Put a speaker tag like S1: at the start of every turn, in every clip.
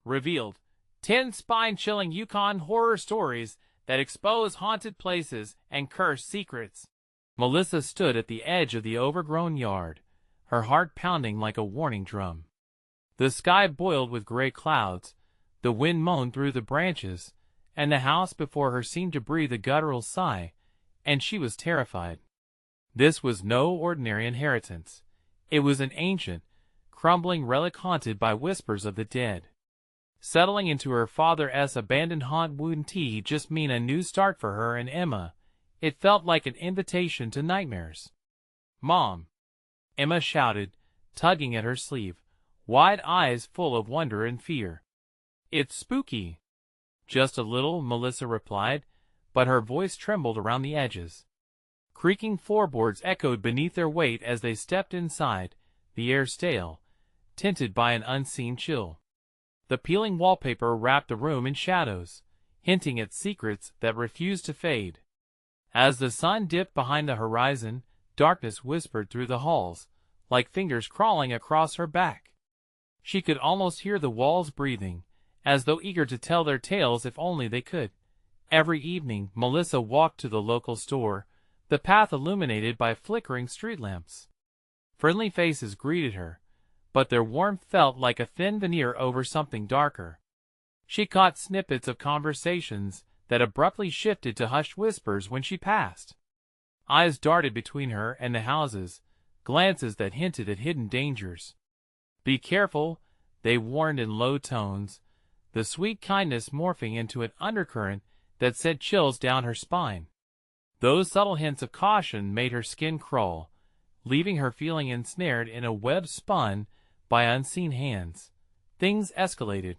S1: Revealed 10 spine-chilling Yukon horror stories that expose haunted places and cursed secrets. Melissa stood at the edge of the overgrown yard, her heart pounding like a warning drum. The sky boiled with gray clouds, the wind moaned through the branches, and the house before her seemed to breathe a guttural sigh, and she was terrified. This was no ordinary inheritance. It was an ancient, crumbling relic haunted by whispers of the dead. Settling into her father's abandoned haunt wouldn't just mean a new start for her and Emma. It felt like an invitation to nightmares. "Mom!" Emma shouted, tugging at her sleeve, wide eyes full of wonder and fear. "It's spooky." "Just a little," Melissa replied, but her voice trembled around the edges. Creaking floorboards echoed beneath their weight as they stepped inside, the air stale, tinted by an unseen chill. The peeling wallpaper wrapped the room in shadows, hinting at secrets that refused to fade. As the sun dipped behind the horizon, darkness whispered through the halls, like fingers crawling across her back. She could almost hear the walls breathing, as though eager to tell their tales if only they could. Every evening, Melissa walked to the local store, the path illuminated by flickering street lamps. Friendly faces greeted her, but their warmth felt like a thin veneer over something darker. She caught snippets of conversations that abruptly shifted to hushed whispers when she passed. Eyes darted between her and the houses, glances that hinted at hidden dangers. "Be careful," they warned in low tones, the sweet kindness morphing into an undercurrent that sent chills down her spine. Those subtle hints of caution made her skin crawl, leaving her feeling ensnared in a web spun by unseen hands. Things escalated.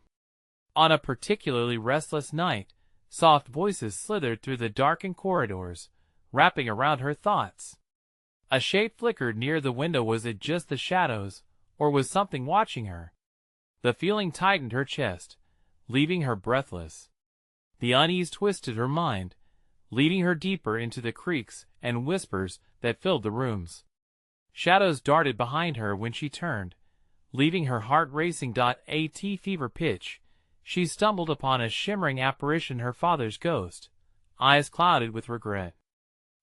S1: On a particularly restless night, soft voices slithered through the darkened corridors, wrapping around her thoughts. A shade flickered near the window. Was it just the shadows, or was something watching her? The feeling tightened her chest, leaving her breathless. The unease twisted her mind, leading her deeper into the creaks and whispers that filled the rooms. Shadows darted behind her when she turned, leaving her heart racing at fever pitch. She stumbled upon a shimmering apparition, her father's ghost, eyes clouded with regret.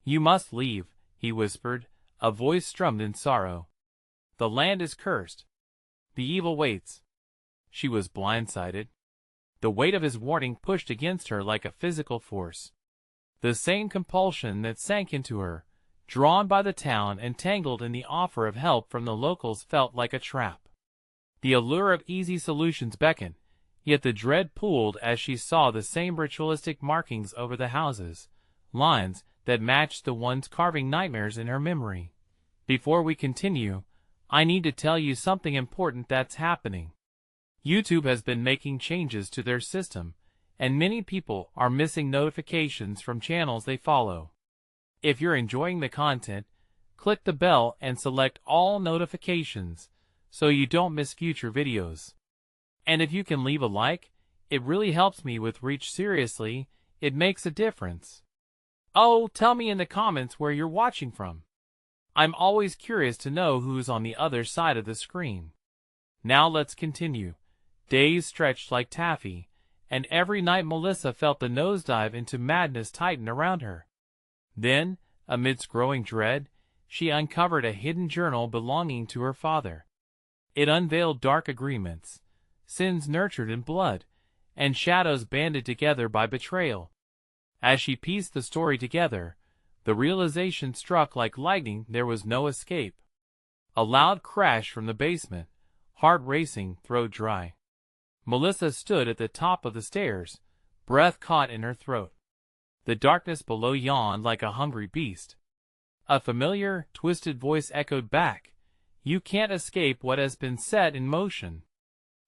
S1: "You must leave," he whispered, a voice strummed in sorrow. "The land is cursed. The evil waits." She was blindsided. The weight of his warning pushed against her like a physical force. The same compulsion that sank into her, drawn by the town and tangled in the offer of help from the locals, felt like a trap. The allure of easy solutions beckoned, yet the dread pulled as she saw the same ritualistic markings over the houses, lines that matched the ones carving nightmares in her memory. "Before we continue, I need to tell you something important that's happening. YouTube has been making changes to their system, and many people are missing notifications from channels they follow. If you're enjoying the content, click the bell and select all notifications so you don't miss future videos. And if you can leave a like, it really helps me with reach. Seriously, it makes a difference. Oh, tell me in the comments where you're watching from. I'm always curious to know who's on the other side of the screen. Now let's continue. Days stretched like taffy, and every night Melissa felt the nosedive into madness tighten around her. Then, amidst growing dread, she uncovered a hidden journal belonging to her father. It unveiled dark agreements, sins nurtured in blood, and shadows banded together by betrayal. As she pieced the story together, the realization struck like lightning: there was no escape. A loud crash from the basement, heart racing, throat dry. Melissa stood at the top of the stairs, breath caught in her throat. The darkness below yawned like a hungry beast. A familiar, twisted voice echoed back, "You can't escape what has been set in motion."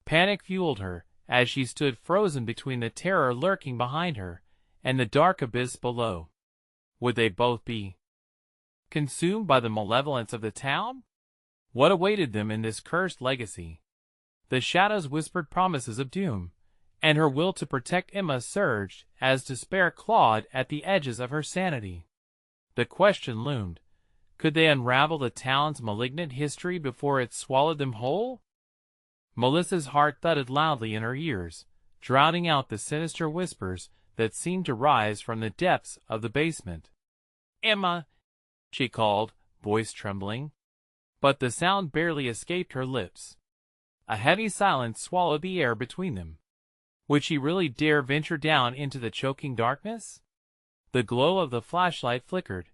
S1: Panic fueled her as she stood frozen between the terror lurking behind her and the dark abyss below. Would they both be consumed by the malevolence of the town? What awaited them in this cursed legacy? The shadows whispered promises of doom, and her will to protect Emma surged as despair clawed at the edges of her sanity. The question loomed: could they unravel the town's malignant history before it swallowed them whole? Melissa's heart thudded loudly in her ears, drowning out the sinister whispers that seemed to rise from the depths of the basement. "Emma," she called, voice trembling. But the sound barely escaped her lips. A heavy silence swallowed the air between them. Would she really dare venture down into the choking darkness? The glow of the flashlight flickered,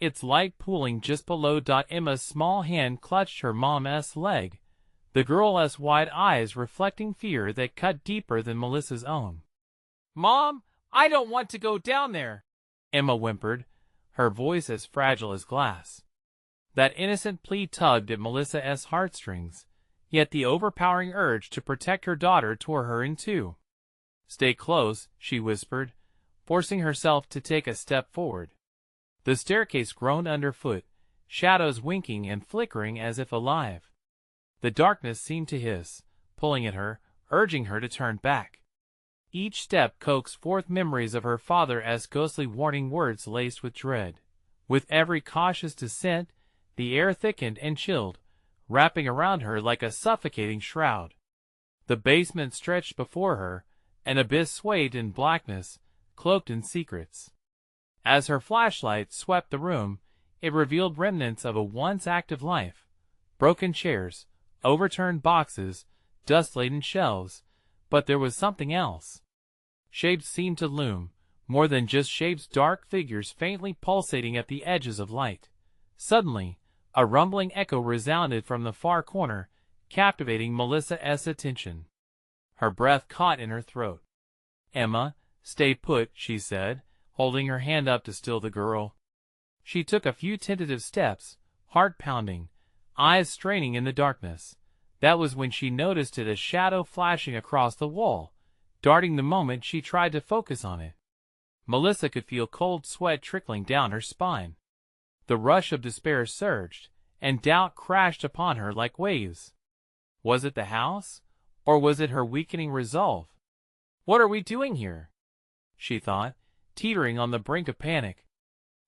S1: its light pooling just below. Emma's small hand clutched her mom's leg, the girl's wide eyes reflecting fear that cut deeper than Melissa's own. "Mom, I don't want to go down there," Emma whimpered, her voice as fragile as glass. That innocent plea tugged at Melissa's heartstrings, yet the overpowering urge to protect her daughter tore her in two. "Stay close," she whispered, forcing herself to take a step forward. The staircase groaned underfoot, shadows winking and flickering as if alive. The darkness seemed to hiss, pulling at her, urging her to turn back. Each step coaxed forth memories of her father's ghostly warning words laced with dread. With every cautious descent, the air thickened and chilled, wrapping around her like a suffocating shroud. The basement stretched before her, an abyss swathed in blackness, cloaked in secrets. As her flashlight swept the room, it revealed remnants of a once active life: broken chairs, overturned boxes, dust-laden shelves. But there was something else. Shapes seemed to loom, more than just shapes, dark figures faintly pulsating at the edges of light. Suddenly, a rumbling echo resounded from the far corner, captivating Melissa's attention. Her breath caught in her throat. "Emma, stay put," she said, holding her hand up to still the girl. She took a few tentative steps, heart pounding, eyes straining in the darkness. That was when she noticed a shadow flashing across the wall, darting the moment she tried to focus on it. Melissa could feel cold sweat trickling down her spine. The rush of despair surged, and doubt crashed upon her like waves. Was it the house, or was it her weakening resolve? "What are we doing here?" she thought, teetering on the brink of panic.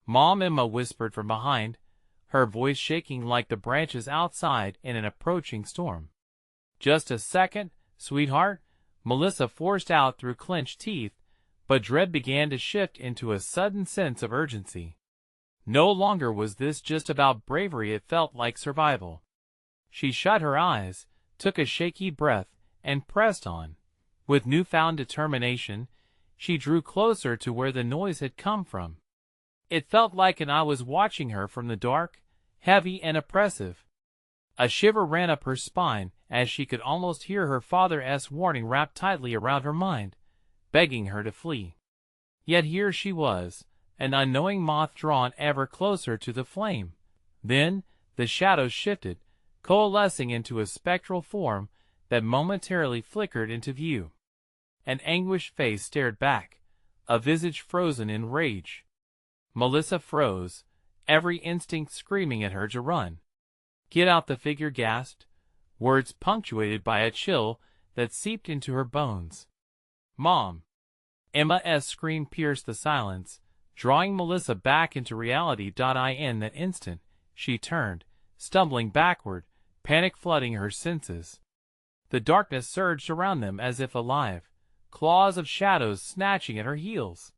S1: "Mom," Emma whispered from behind, her voice shaking like the branches outside in an approaching storm. "Just a second, sweetheart," Melissa forced out through clenched teeth, but dread began to shift into a sudden sense of urgency. No longer was this just about bravery, it felt like survival. She shut her eyes, took a shaky breath, and pressed on. With newfound determination, she drew closer to where the noise had come from. It felt like an eye was watching her from the dark, heavy and oppressive. A shiver ran up her spine as she could almost hear her father's warning wrapped tightly around her mind, begging her to flee. Yet here she was, an unknowing moth drawn ever closer to the flame. Then the shadows shifted, coalescing into a spectral form that momentarily flickered into view. An anguished face stared back, a visage frozen in rage. Melissa froze, every instinct screaming at her to run. "Get out!" the figure gasped, words punctuated by a chill that seeped into her bones. "Mom!" Emma's scream pierced the silence, drawing Melissa back into reality. In that instant, she turned, stumbling backward, panic flooding her senses. The darkness surged around them as if alive, claws of shadows snatching at her heels.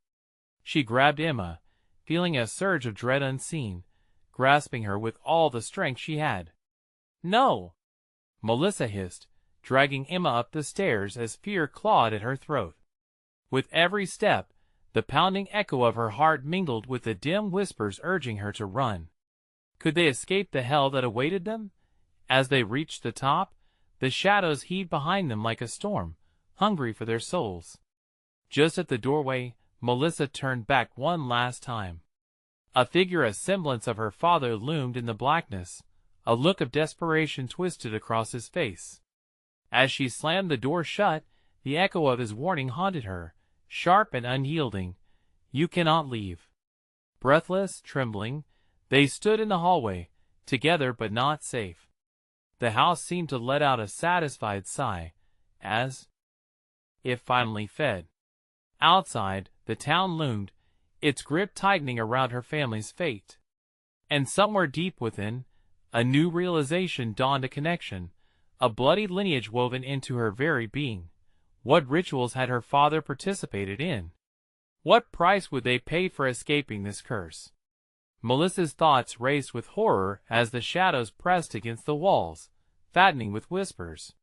S1: She grabbed Emma, feeling a surge of dread unseen, grasping her with all the strength she had. "No!" Melissa hissed, dragging Emma up the stairs as fear clawed at her throat. With every step, the pounding echo of her heart mingled with the dim whispers urging her to run. Could they escape the hell that awaited them? As they reached the top, the shadows heaved behind them like a storm, hungry for their souls. Just at the doorway, Melissa turned back one last time. A figure, a semblance of her father, loomed in the blackness, a look of desperation twisted across his face. As she slammed the door shut, the echo of his warning haunted her, sharp and unyielding. "You cannot leave." Breathless, trembling, they stood in the hallway, together but not safe. The house seemed to let out a satisfied sigh, as if finally fed. Outside, the town loomed, its grip tightening around her family's fate. And somewhere deep within, a new realization dawned: a connection, a bloody lineage woven into her very being. What rituals had her father participated in? What price would they pay for escaping this curse? Melissa's thoughts raced with horror as the shadows pressed against the walls, fattening with whispers.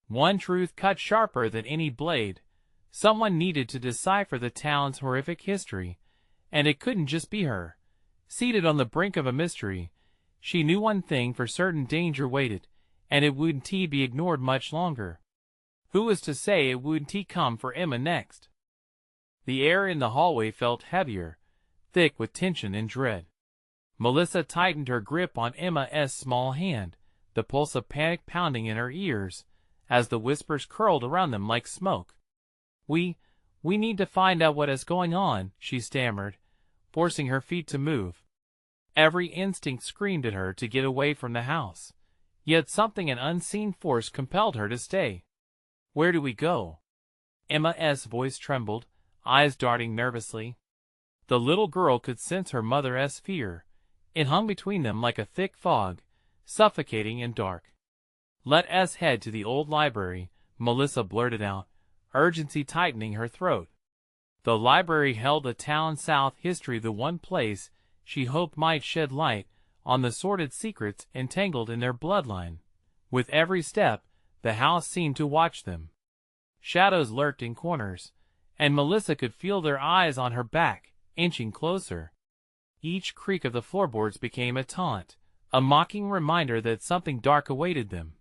S1: One truth cut sharper than any blade. Someone needed to decipher the town's horrific history, and it couldn't just be her. Seated on the brink of a mystery, she knew one thing for certain: danger waited, and it wouldn't be ignored much longer. Who was to say it wouldn't come for Emma next? The air in the hallway felt heavier, thick with tension and dread. Melissa tightened her grip on Emma's small hand, the pulse of panic pounding in her ears, as the whispers curled around them like smoke. We need to find out what is going on," she stammered, forcing her feet to move. Every instinct screamed at her to get away from the house, yet something, an unseen force, compelled her to stay. "Where do we go?" Emma's voice trembled, eyes darting nervously. The little girl could sense her mother's fear. It hung between them like a thick fog, suffocating and dark. "Let us head to the old library," Melissa blurted out, urgency tightening her throat. The library held the town's South history, the one place she hoped might shed light on the sordid secrets entangled in their bloodline. With every step, the house seemed to watch them. Shadows lurked in corners, and Melissa could feel their eyes on her back, inching closer. Each creak of the floorboards became a taunt, a mocking reminder that something dark awaited them.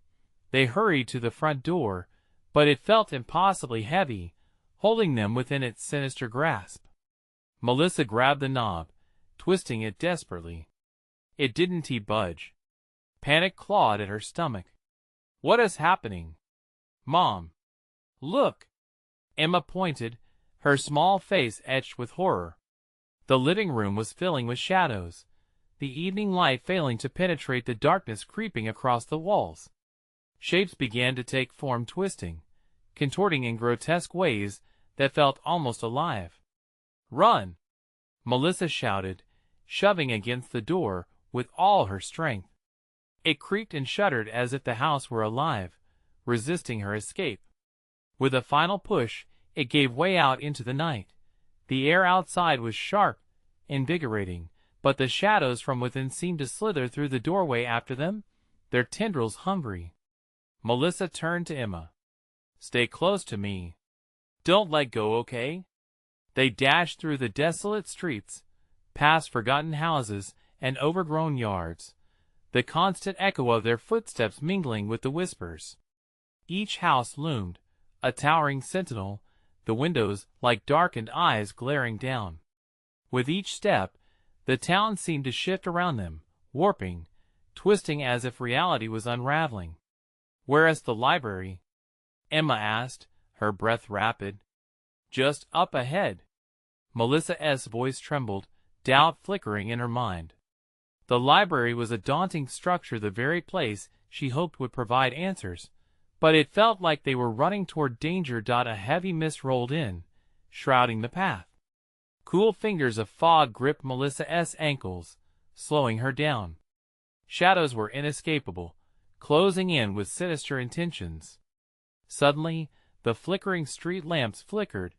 S1: They hurried to the front door, but it felt impossibly heavy, holding them within its sinister grasp. Melissa grabbed the knob, twisting it desperately. It didn't budge. Panic clawed at her stomach. "What is happening?" "Mom! Look!" Emma pointed, her small face etched with horror. The living room was filling with shadows, the evening light failing to penetrate the darkness creeping across the walls. Shapes began to take form, twisting, contorting in grotesque ways that felt almost alive. "Run!" Melissa shouted, shoving against the door with all her strength. It creaked and shuddered as if the house were alive, resisting her escape. With a final push, it gave way out into the night. The air outside was sharp, invigorating, but the shadows from within seemed to slither through the doorway after them, their tendrils hungry. Melissa turned to Emma. "Stay close to me. Don't let go, okay?" They dashed through the desolate streets, past forgotten houses and overgrown yards, the constant echo of their footsteps mingling with the whispers. Each house loomed, a towering sentinel, the windows like darkened eyes glaring down. With each step, the town seemed to shift around them, warping, twisting as if reality was unraveling. "Where is the library?" Emma asked, her breath rapid. "Just up ahead." Melissa's voice trembled, doubt flickering in her mind. The library was a daunting structure, the very place she hoped would provide answers, but it felt like they were running toward danger. A heavy mist rolled in, shrouding the path. Cool fingers of fog gripped Melissa's ankles, slowing her down. Shadows were inescapable, closing in with sinister intentions. Suddenly, the flickering street lamps flickered,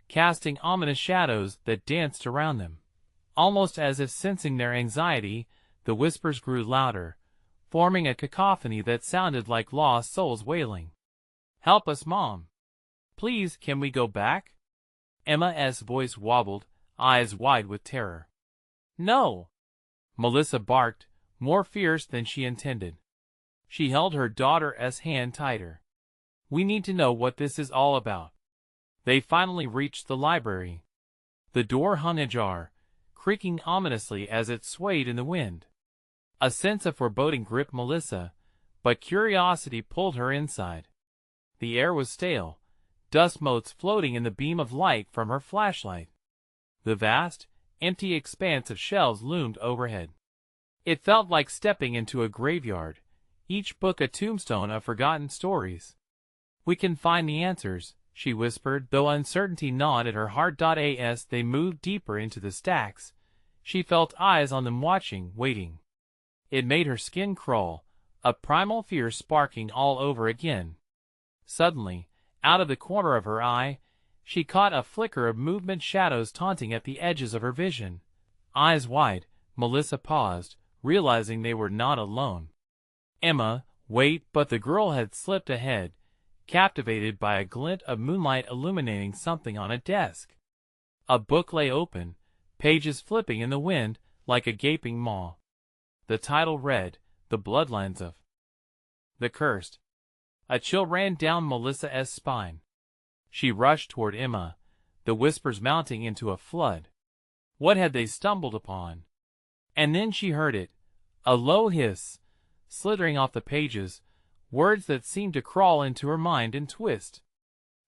S1: casting ominous shadows that danced around them. Almost as if sensing their anxiety, the whispers grew louder, forming a cacophony that sounded like lost souls wailing. "Help us, Mom! Please, can we go back?" Emma's voice wobbled, eyes wide with terror. "No!" Melissa barked, more fierce than she intended. She held her daughter's hand tighter. "We need to know what this is all about." They finally reached the library. The door hung ajar, creaking ominously as it swayed in the wind. A sense of foreboding gripped Melissa, but curiosity pulled her inside. The air was stale, dust motes floating in the beam of light from her flashlight. The vast, empty expanse of shelves loomed overhead. It felt like stepping into a graveyard, each book a tombstone of forgotten stories. "We can find the answers," she whispered, though uncertainty gnawed at her heart. As they moved deeper into the stacks, she felt eyes on them, watching, waiting. It made her skin crawl, a primal fear sparking all over again. Suddenly, out of the corner of her eye, she caught a flicker of movement, shadows taunting at the edges of her vision. Eyes wide, Melissa paused, realizing they were not alone. Emma, wait, but the girl had slipped ahead, captivated by a glint of moonlight illuminating something on a desk. A book lay open, pages flipping in the wind like a gaping maw. The title read, The Bloodlines of the Cursed. A chill ran down Melissa's spine. She rushed toward Emma, the whispers mounting into a flood. What had they stumbled upon? And then she heard it, a low hiss, slithering off the pages, words that seemed to crawl into her mind and twist.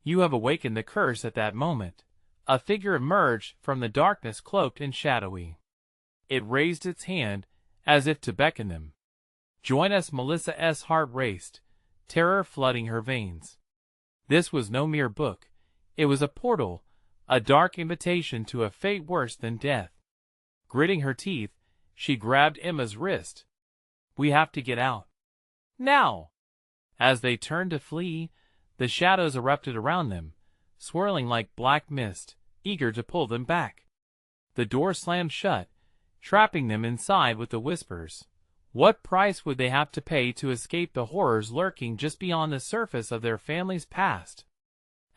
S1: You have awakened the curse. At that moment, a figure emerged from the darkness, cloaked and shadowy. It raised its hand, as if to beckon them. Join us. Melissa's heart raced, terror flooding her veins. This was no mere book. It was a portal, a dark invitation to a fate worse than death. Gritting her teeth, she grabbed Emma's wrist. We have to get out. Now! As they turned to flee, the shadows erupted around them, swirling like black mist, eager to pull them back. The door slammed shut, trapping them inside with the whispers. What price would they have to pay to escape the horrors lurking just beyond the surface of their family's past?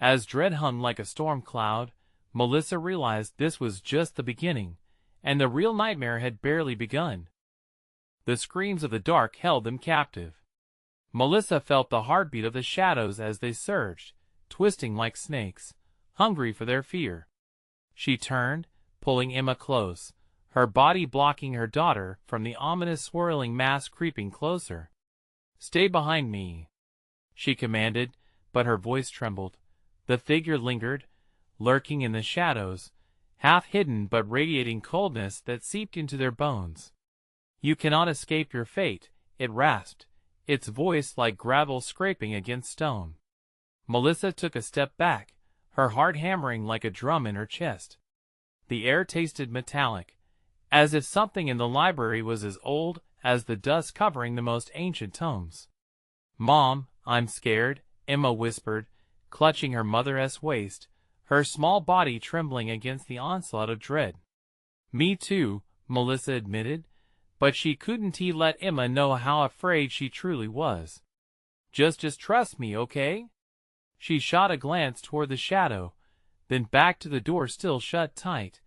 S1: As dread hung like a storm cloud, Melissa realized this was just the beginning, and the real nightmare had barely begun. The screams of the dark held them captive. Melissa felt the heartbeat of the shadows as they surged, twisting like snakes, hungry for their fear. She turned, pulling Emma close, her body blocking her daughter from the ominous swirling mass creeping closer. Stay behind me, she commanded, but her voice trembled. The figure lingered, lurking in the shadows, half hidden but radiating coldness that seeped into their bones. You cannot escape your fate, it rasped, its voice like gravel scraping against stone. Melissa took a step back, her heart hammering like a drum in her chest. The air tasted metallic, as if something in the library was as old as the dust covering the most ancient tomes. Mom, I'm scared, Emma whispered, clutching her mother's waist, her small body trembling against the onslaught of dread. Me too, Melissa admitted, but she couldn't let Emma know how afraid she truly was. Just trust me, okay? She shot a glance toward the shadow, then back to the door still shut tight,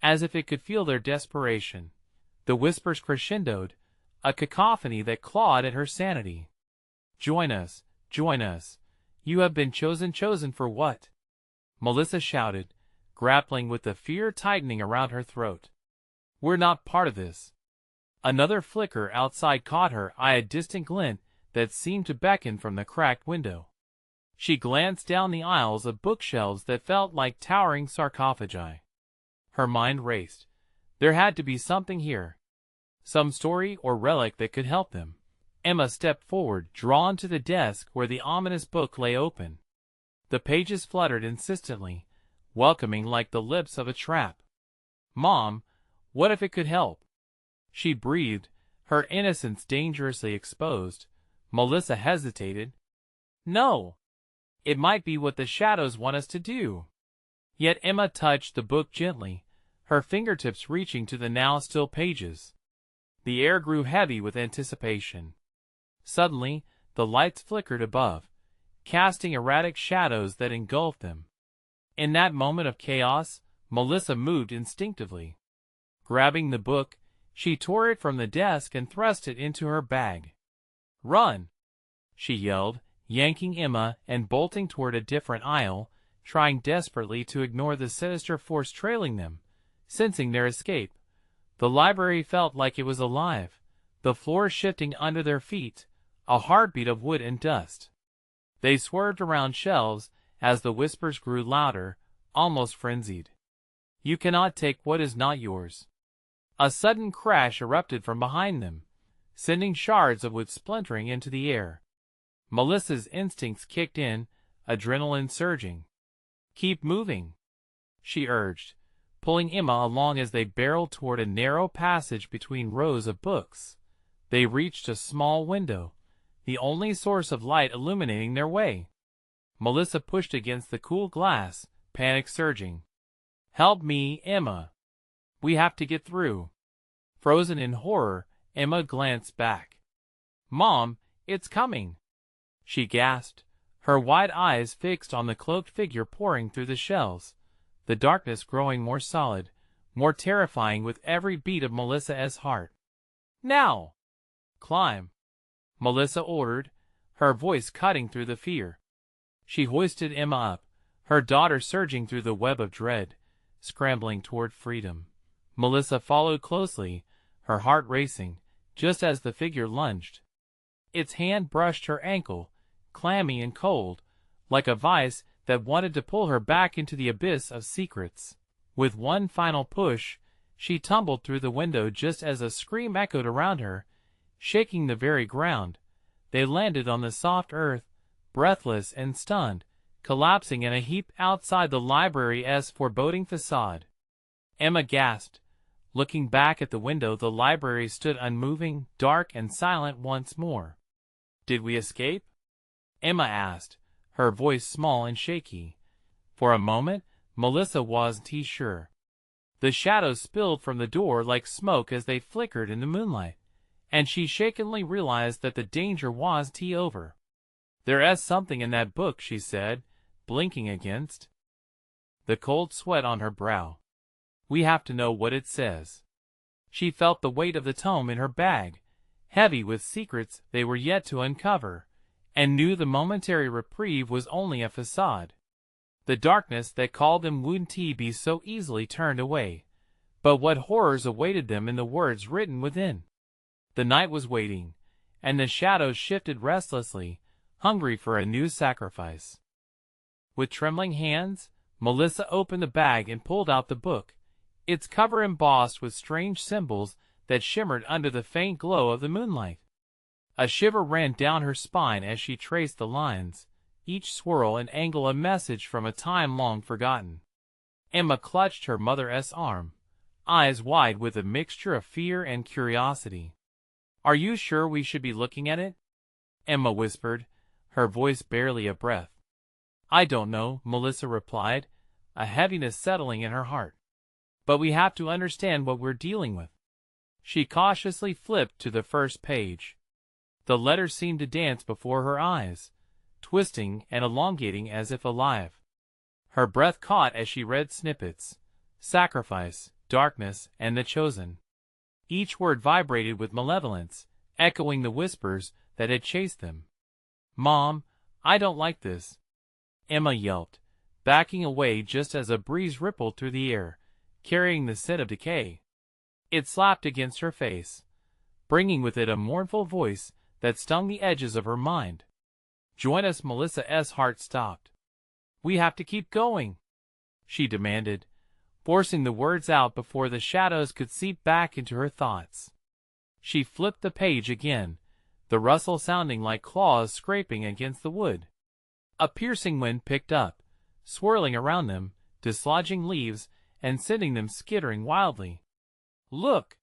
S1: as if it could feel their desperation. The whispers crescendoed, a cacophony that clawed at her sanity. Join us, join us. You have been chosen for what? Melissa shouted, grappling with the fear tightening around her throat. We're not part of this. Another flicker outside caught her eye, a distant glint that seemed to beckon from the cracked window. She glanced down the aisles of bookshelves that felt like towering sarcophagi. Her mind raced. There had to be something here. Some story or relic that could help them. Emma stepped forward, drawn to the desk where the ominous book lay open. The pages fluttered insistently, welcoming like the lips of a trap. Mom, what if it could help? She breathed, her innocence dangerously exposed. Melissa hesitated. No. It might be what the shadows want us to do. Yet Emma touched the book gently, her fingertips reaching to the now still pages. The air grew heavy with anticipation. Suddenly, the lights flickered above, casting erratic shadows that engulfed them. In that moment of chaos, Melissa moved instinctively. Grabbing the book, she tore it from the desk and thrust it into her bag. Run! She yelled, yanking Emma and bolting toward a different aisle, trying desperately to ignore the sinister force trailing them, sensing their escape. The library felt like it was alive, the floor shifting under their feet, a heartbeat of wood and dust. They swerved around shelves as the whispers grew louder, almost frenzied. You cannot take what is not yours. A sudden crash erupted from behind them, sending shards of wood splintering into the air. Melissa's instincts kicked in, adrenaline surging. Keep moving, she urged, pulling Emma along as they barreled toward a narrow passage between rows of books. They reached a small window, the only source of light illuminating their way. Melissa pushed against the cool glass, panic surging. "Help me, Emma. We have to get through." Frozen in horror, Emma glanced back. "Mom, it's coming!" she gasped, her wide eyes fixed on the cloaked figure pouring through the shells, the darkness growing more solid, more terrifying with every beat of Melissa's heart. "Now! Climb!" Melissa ordered, her voice cutting through the fear. She hoisted Emma up, her daughter surging through the web of dread, scrambling toward freedom. Melissa followed closely, her heart racing, just as the figure lunged. Its hand brushed her ankle, clammy and cold, like a vice that wanted to pull her back into the abyss of secrets. With one final push, she tumbled through the window just as a scream echoed around her, shaking the very ground. They landed on the soft earth, breathless and stunned, collapsing in a heap outside the library's foreboding facade. Emma gasped. Looking back at the window, the library stood unmoving, dark and silent once more. "Did we escape?" Emma asked, her voice small and shaky. For a moment, Melissa wasn't sure. The shadows spilled from the door like smoke as they flickered in the moonlight, and she shakenly realized that the danger wasn't over. "There's something in that book," she said, blinking against the cold sweat on her brow. "We have to know what it says." She felt the weight of the tome in her bag, heavy with secrets they were yet to uncover, and knew the momentary reprieve was only a facade. The darkness that called them wouldn't be so easily turned away. But what horrors awaited them in the words written within? The night was waiting, and the shadows shifted restlessly, hungry for a new sacrifice. With trembling hands, Melissa opened the bag and pulled out the book, its cover embossed with strange symbols that shimmered under the faint glow of the moonlight. A shiver ran down her spine as she traced the lines, each swirl and angle a message from a time long forgotten. Emma clutched her mother's arm, eyes wide with a mixture of fear and curiosity. "Are you sure we should be looking at it?" Emma whispered, her voice barely a breath. "I don't know," Melissa replied, a heaviness settling in her heart. "But we have to understand what we're dealing with." She cautiously flipped to the first page. The letters seemed to dance before her eyes, twisting and elongating as if alive. Her breath caught as she read snippets: sacrifice, darkness, and the chosen. Each word vibrated with malevolence, echoing the whispers that had chased them. "Mom, I don't like this," Emma yelped, backing away just as a breeze rippled through the air, carrying the scent of decay. It slapped against her face, bringing with it a mournful voice that stung the edges of her mind. "Join us." Melissa's heart stopped. "We have to keep going," she demanded, forcing the words out before the shadows could seep back into her thoughts. She flipped the page again, the rustle sounding like claws scraping against the wood. A piercing wind picked up, swirling around them, dislodging leaves and sending them skittering wildly. "Look!"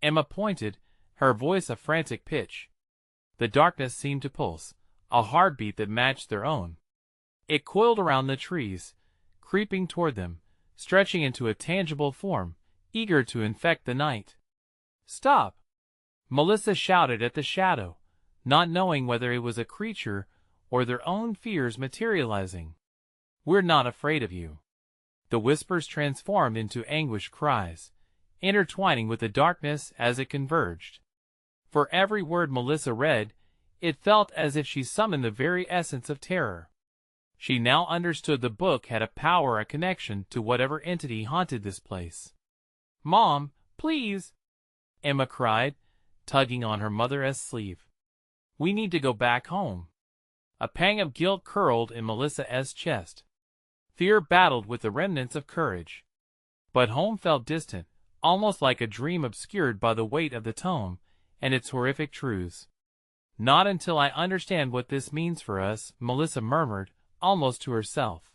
S1: Emma pointed, her voice a frantic pitch. The darkness seemed to pulse, a heartbeat that matched their own. It coiled around the trees, creeping toward them, stretching into a tangible form, eager to infect the night. "Stop!" Melissa shouted at the shadow, not knowing whether it was a creature or their own fears materializing. "We're not afraid of you." The whispers transformed into anguished cries, intertwining with the darkness as it converged. For every word Melissa read, it felt as if she summoned the very essence of terror. She now understood the book had a power, a connection to whatever entity haunted this place. "Mom, please!" Emma cried, tugging on her mother's sleeve. "We need to go back home." A pang of guilt curled in Melissa's chest. Fear battled with the remnants of courage. But home felt distant, almost like a dream obscured by the weight of the tome and its horrific truths. "Not until I understand what this means for us," Melissa murmured, almost to herself.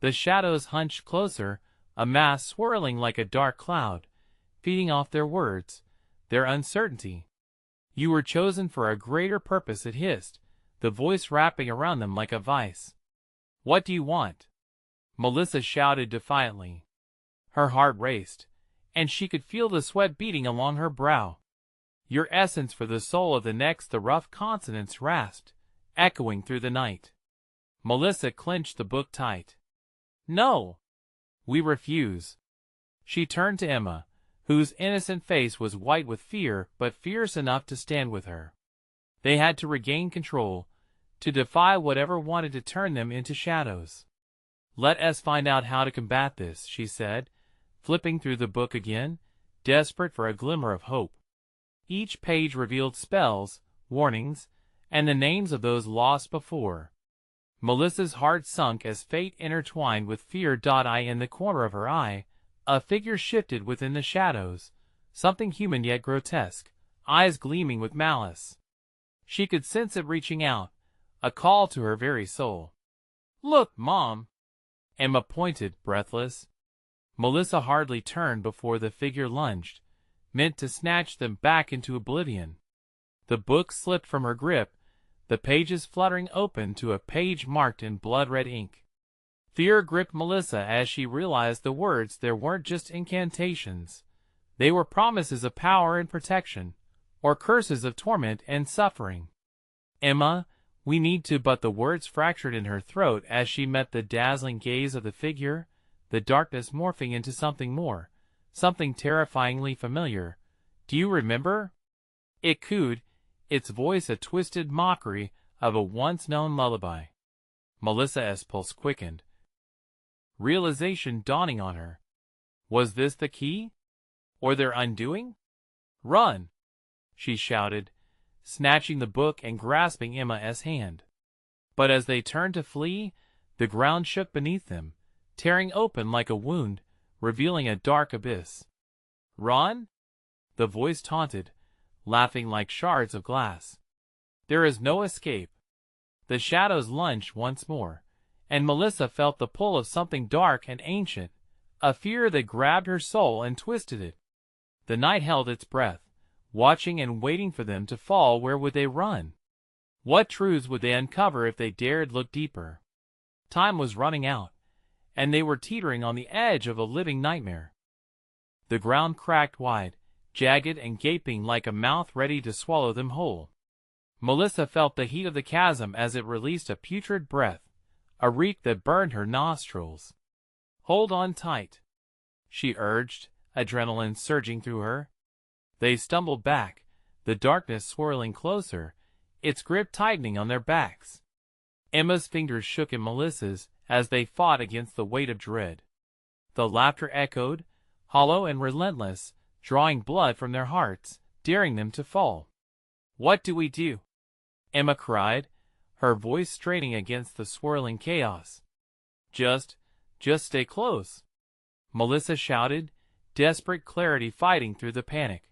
S1: The shadows hunched closer, a mass swirling like a dark cloud, feeding off their words, their uncertainty. You were chosen for a greater purpose, it hissed, the voice wrapping around them like a vice. What do you want? Melissa shouted defiantly. Her heart raced, and she could feel the sweat beating along her brow. Your essence for the soul of the next, the rough consonants rasped, echoing through the night. Melissa clenched the book tight. No! We refuse. She turned to Emma, whose innocent face was white with fear but fierce enough to stand with her. They had to regain control, to defy whatever wanted to turn them into shadows. Let us find out how to combat this, she said, flipping through the book again, desperate for a glimmer of hope. Each page revealed spells, warnings, and the names of those lost before. Melissa's heart sunk as fate intertwined with fear. In the corner of her eye, a figure shifted within the shadows, something human yet grotesque, eyes gleaming with malice. She could sense it reaching out, a call to her very soul. Look, Mom! Emma pointed, breathless. Melissa hardly turned before the figure lunged, meant to snatch them back into oblivion. The book slipped from her grip, the pages fluttering open to a page marked in blood-red ink. Fear gripped Melissa as she realized the words there weren't just incantations. They were promises of power and protection, or curses of torment and suffering. Emma, we need to, but the words fractured in her throat as she met the dazzling gaze of the figure, the darkness morphing into something more, something terrifyingly familiar. Do you remember? It cooed, its voice a twisted mockery of a once-known lullaby. Melissa's pulse quickened, realization dawning on her. Was this the key? Or their undoing? Run! She shouted, snatching the book and grasping Emma's hand. But as they turned to flee, the ground shook beneath them, tearing open like a wound, revealing a dark abyss. Run? The voice taunted, laughing like shards of glass. There is no escape. The shadows lunged once more, and Melissa felt the pull of something dark and ancient, a fear that grabbed her soul and twisted it. The night held its breath, watching and waiting for them to fall. Where would they run? What truths would they uncover if they dared look deeper? Time was running out, and they were teetering on the edge of a living nightmare. The ground cracked wide, jagged and gaping like a mouth ready to swallow them whole. Melissa felt the heat of the chasm as it released a putrid breath, a reek that burned her nostrils. Hold on tight, she urged, adrenaline surging through her. They stumbled back, the darkness swirling closer, its grip tightening on their backs. Emma's fingers shook in Melissa's as they fought against the weight of dread. The laughter echoed, hollow and relentless, drawing blood from their hearts, daring them to fall. What do we do? Emma cried, her voice straining against the swirling chaos. Just stay close, Melissa shouted, desperate clarity fighting through the panic.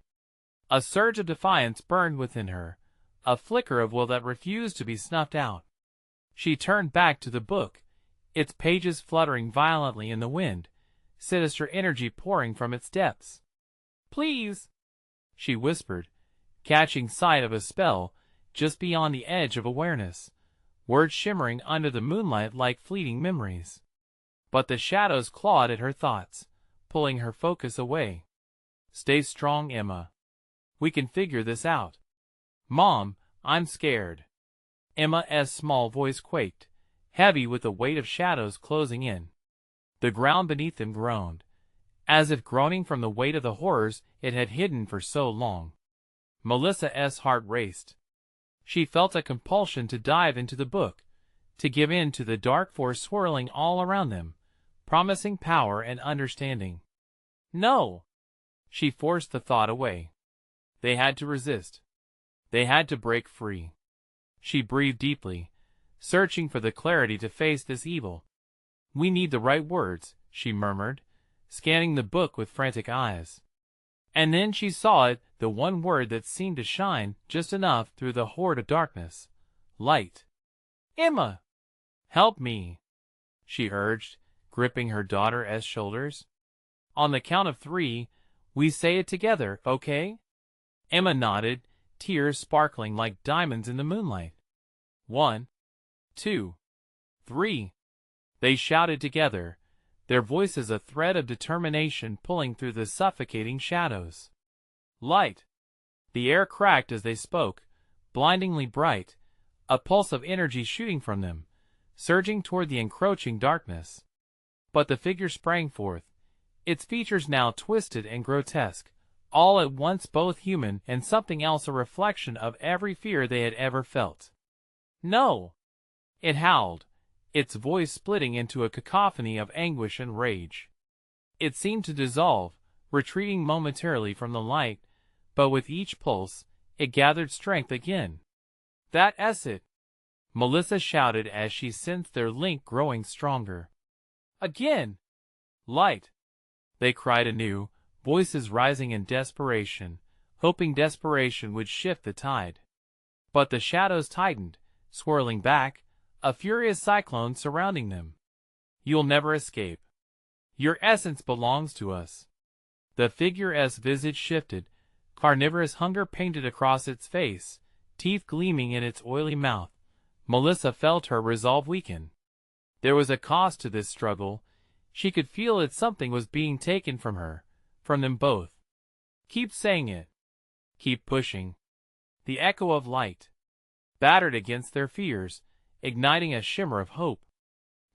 S1: A surge of defiance burned within her, a flicker of will that refused to be snuffed out. She turned back to the book, its pages fluttering violently in the wind, sinister energy pouring from its depths. Please, she whispered, catching sight of a spell just beyond the edge of awareness, words shimmering under the moonlight like fleeting memories. But the shadows clawed at her thoughts, pulling her focus away. Stay strong, Emma. We can figure this out. Mom, I'm scared. Emma's small voice quaked, heavy with the weight of shadows closing in. The ground beneath them groaned, as if groaning from the weight of the horrors it had hidden for so long. Melissa's heart raced. She felt a compulsion to dive into the book, to give in to the dark force swirling all around them, promising power and understanding. No! She forced the thought away. They had to resist. They had to break free. She breathed deeply, searching for the clarity to face this evil. We need the right words, she murmured, scanning the book with frantic eyes. And then she saw it, the one word that seemed to shine just enough through the horde of darkness. Light. Emma! Help me, she urged, gripping her daughter's shoulders. On the count of 3, we say it together, okay? Emma nodded, tears sparkling like diamonds in the moonlight. 1, 2, 3. They shouted together, their voices a thread of determination pulling through the suffocating shadows. Light. The air cracked as they spoke, blindingly bright, a pulse of energy shooting from them, surging toward the encroaching darkness. But the figure sprang forth, its features now twisted and grotesque, all at once both human and something else, a reflection of every fear they had ever felt. No! It howled, its voice splitting into a cacophony of anguish and rage. It seemed to dissolve, retreating momentarily from the light, but with each pulse, it gathered strength again. That's it! Melissa shouted as she sensed their link growing stronger. Again! Light! They cried anew, voices rising in desperation, hoping desperation would shift the tide. But the shadows tightened, swirling back, a furious cyclone surrounding them. You'll never escape. Your essence belongs to us. The figure's visage shifted, carnivorous hunger painted across its face, teeth gleaming in its oily mouth. Melissa felt her resolve weaken. There was a cost to this struggle. She could feel that something was being taken from her, from them both. Keep saying it. Keep pushing. The echo of light battered against their fears, igniting a shimmer of hope.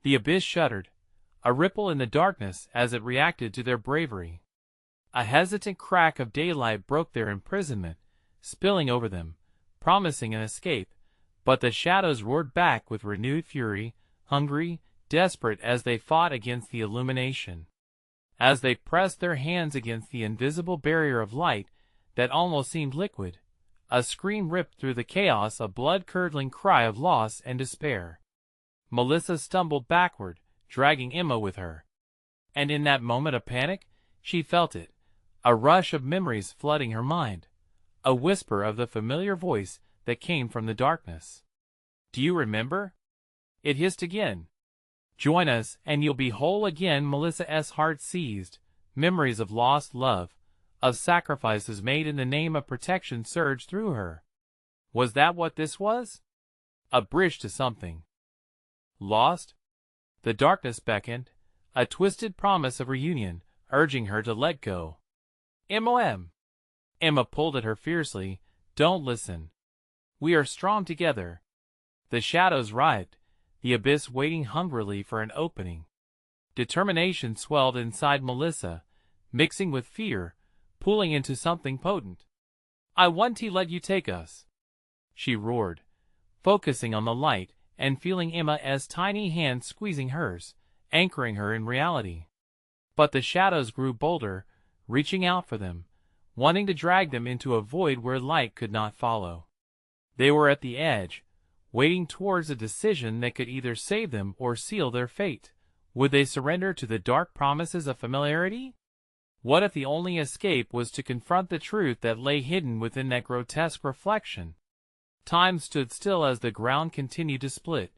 S1: The abyss shuddered, a ripple in the darkness as it reacted to their bravery. A hesitant crack of daylight broke their imprisonment, spilling over them, promising an escape, but the shadows roared back with renewed fury, hungry, desperate as they fought against the illumination. As they pressed their hands against the invisible barrier of light that almost seemed liquid, a scream ripped through the chaos, a blood-curdling cry of loss and despair. Melissa stumbled backward, dragging Emma with her. And in that moment of panic, she felt it, a rush of memories flooding her mind, a whisper of the familiar voice that came from the darkness. Do you remember? It hissed again. Join us and you'll be whole again. Melissa's heart seized, memories of lost love, of sacrifices made in the name of protection surged through her. Was that what this was? A bridge to something. Lost? The darkness beckoned, a twisted promise of reunion, urging her to let go. M.O.M. Emma pulled at her fiercely. Don't listen. We are strong together. The shadows writhed, the abyss waiting hungrily for an opening. Determination swelled inside Melissa, mixing with fear, pulling into something potent. I want to let you take us, she roared, focusing on the light and feeling Emma's tiny hand squeezing hers, anchoring her in reality. But the shadows grew bolder, reaching out for them, wanting to drag them into a void where light could not follow. They were at the edge, waiting towards a decision that could either save them or seal their fate. Would they surrender to the dark promises of familiarity? What if the only escape was to confront the truth that lay hidden within that grotesque reflection? Time stood still as the ground continued to split.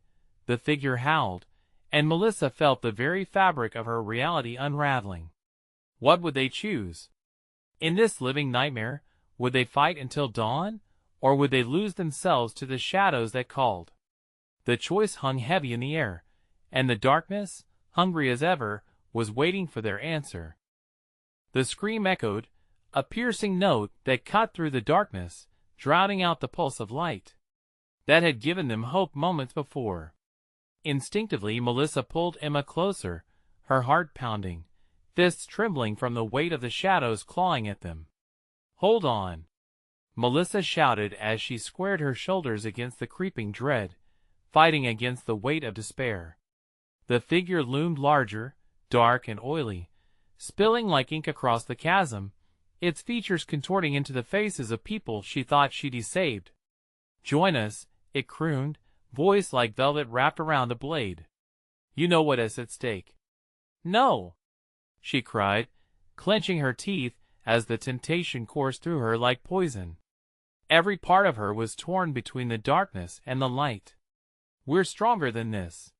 S1: The figure howled, and Melissa felt the very fabric of her reality unraveling. What would they choose? In this living nightmare, would they fight until dawn, or would they lose themselves to the shadows that called? The choice hung heavy in the air, and the darkness, hungry as ever, was waiting for their answer. The scream echoed, a piercing note that cut through the darkness, drowning out the pulse of light that had given them hope moments before. Instinctively, Melissa pulled Emma closer, her heart pounding, fists trembling from the weight of the shadows clawing at them. Hold on, Melissa shouted as she squared her shoulders against the creeping dread, fighting against the weight of despair. The figure loomed larger, dark and oily, spilling like ink across the chasm, its features contorting into the faces of people she thought she'd saved. Join us, it crooned, voice like velvet wrapped around a blade. You know what is at stake. No, she cried, clenching her teeth as the temptation coursed through her like poison. Every part of her was torn between the darkness and the light. We're stronger than this.